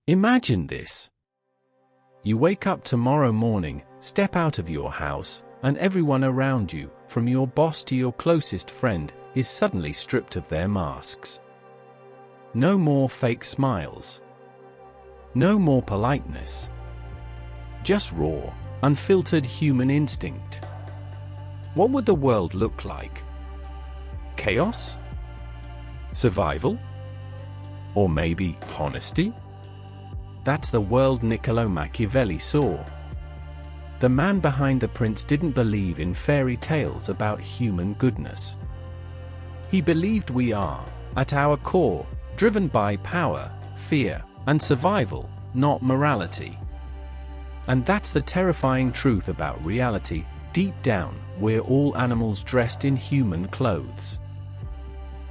Imagine this. You wake up tomorrow morning, step out of your house, and everyone around you, from your boss to your closest friend, is suddenly stripped of their masks. No more fake smiles. No more politeness. Just raw, unfiltered human instinct. What would the world look like? Chaos? Survival? Or maybe honesty? That's the world Niccolo Machiavelli saw. The man behind The Prince didn't believe in fairy tales about human goodness. He believed we are, at our core, driven by power, fear, and survival, not morality. And that's the terrifying truth about reality. Deep down, we're all animals dressed in human clothes.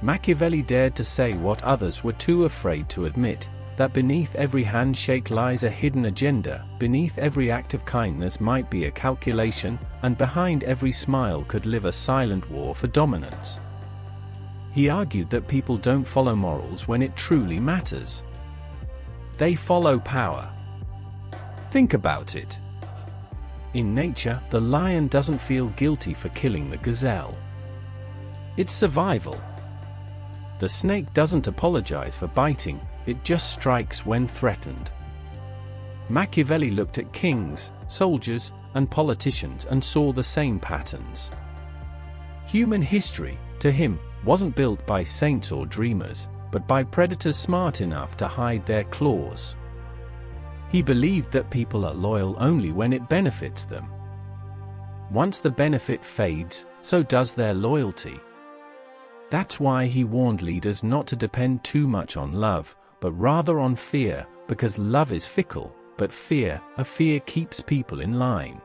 Machiavelli dared to say what others were too afraid to admit, that beneath every handshake lies a hidden agenda, beneath every act of kindness might be a calculation, and behind every smile could live a silent war for dominance. He argued that people don't follow morals when it truly matters. They follow power. Think about it. In nature, the lion doesn't feel guilty for killing the gazelle. It's survival. The snake doesn't apologize for biting, it just strikes when threatened. Machiavelli looked at kings, soldiers, and politicians and saw the same patterns. Human history, to him, wasn't built by saints or dreamers, but by predators smart enough to hide their claws. He believed that people are loyal only when it benefits them. Once the benefit fades, so does their loyalty. That's why he warned leaders not to depend too much on love, but rather on fear, because love is fickle, but fear keeps people in line.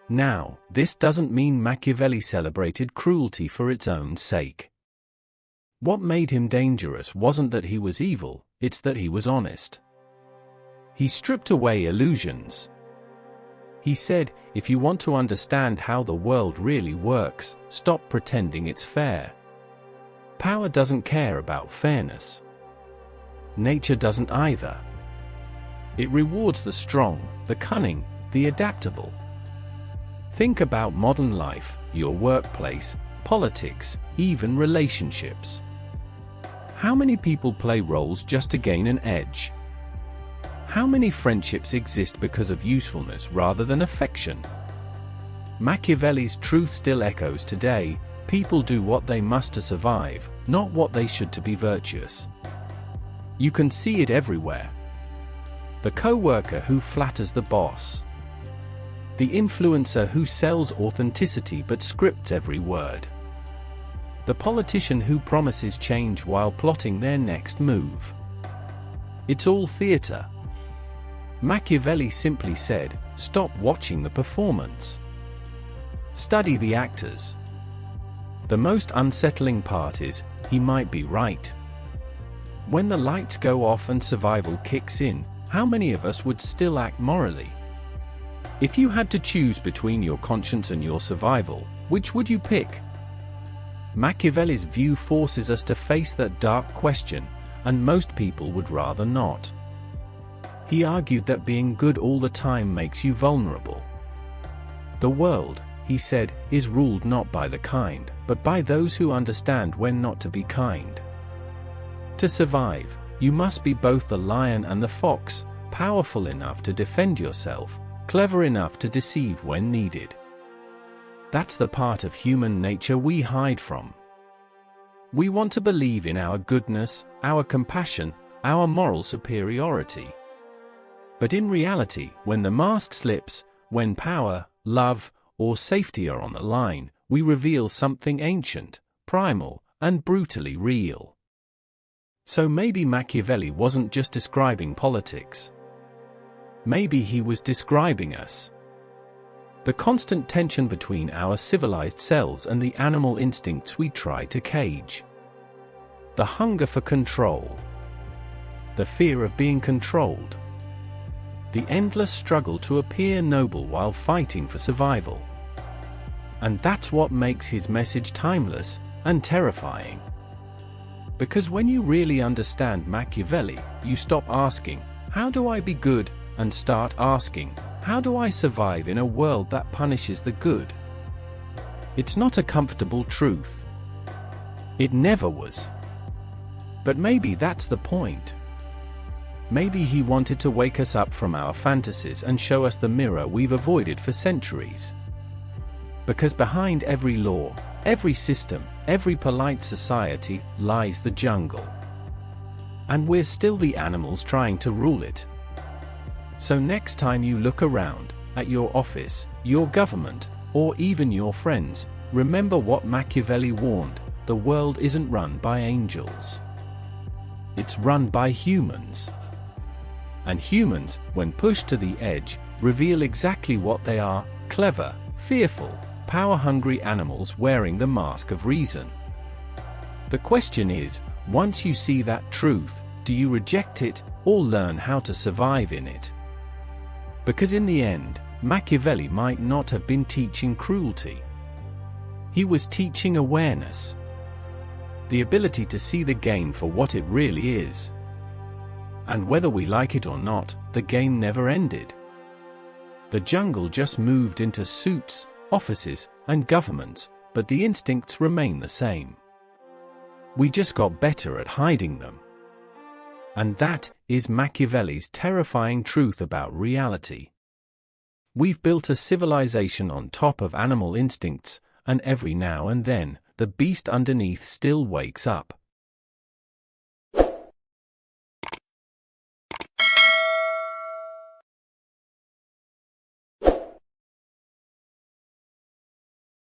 Now, this doesn't mean Machiavelli celebrated cruelty for its own sake. What made him dangerous wasn't that he was evil, it's that he was honest. He stripped away illusions. He said, if you want to understand how the world really works, stop pretending it's fair. Power doesn't care about fairness. Nature doesn't either. It rewards the strong, the cunning, the adaptable. Think about modern life, your workplace, politics, even relationships. How many people play roles just to gain an edge? How many friendships exist because of usefulness rather than affection? Machiavelli's truth still echoes today. People do what they must to survive, not what they should to be virtuous. You can see it everywhere. The co-worker who flatters the boss. The influencer who sells authenticity but scripts every word. The politician who promises change while plotting their next move. It's all theater. Machiavelli simply said, stop watching the performance. Study the actors. The most unsettling part is, he might be right. When the lights go off and survival kicks in, how many of us would still act morally? If you had to choose between your conscience and your survival, which would you pick? Machiavelli's view forces us to face that dark question, and most people would rather not. He argued that being good all the time makes you vulnerable. The world, he said, is ruled not by the kind, but by those who understand when not to be kind. To survive, you must be both the lion and the fox, powerful enough to defend yourself, clever enough to deceive when needed. That's the part of human nature we hide from. We want to believe in our goodness, our compassion, our moral superiority. But in reality, when the mask slips, when power, love, or safety are on the line, we reveal something ancient, primal, and brutally real. So maybe Machiavelli wasn't just describing politics. Maybe he was describing us. The constant tension between our civilized selves and the animal instincts we try to cage. The hunger for control. The fear of being controlled. The endless struggle to appear noble while fighting for survival. And that's what makes his message timeless and terrifying. Because when you really understand Machiavelli, you stop asking, How do I be good? And start asking, how do I survive in a world that punishes the good? It's not a comfortable truth. It never was. But maybe that's the point. Maybe he wanted to wake us up from our fantasies and show us the mirror we've avoided for centuries. Because behind every law, every system, every polite society, lies the jungle. And we're still the animals trying to rule it. So next time you look around, at your office, your government, or even your friends, remember what Machiavelli warned: the world isn't run by angels. It's run by humans. And humans, when pushed to the edge, reveal exactly what they are: clever, fearful, power-hungry animals wearing the mask of reason. The question is, once you see that truth, do you reject it, or learn how to survive in it? Because in the end, Machiavelli might not have been teaching cruelty. He was teaching awareness. The ability to see the game for what it really is. And whether we like it or not, the game never ended. The jungle just moved into suits, offices, and governments, but the instincts remain the same. We just got better at hiding them. And that is Machiavelli's terrifying truth about reality. We've built a civilization on top of animal instincts, and every now and then, the beast underneath still wakes up.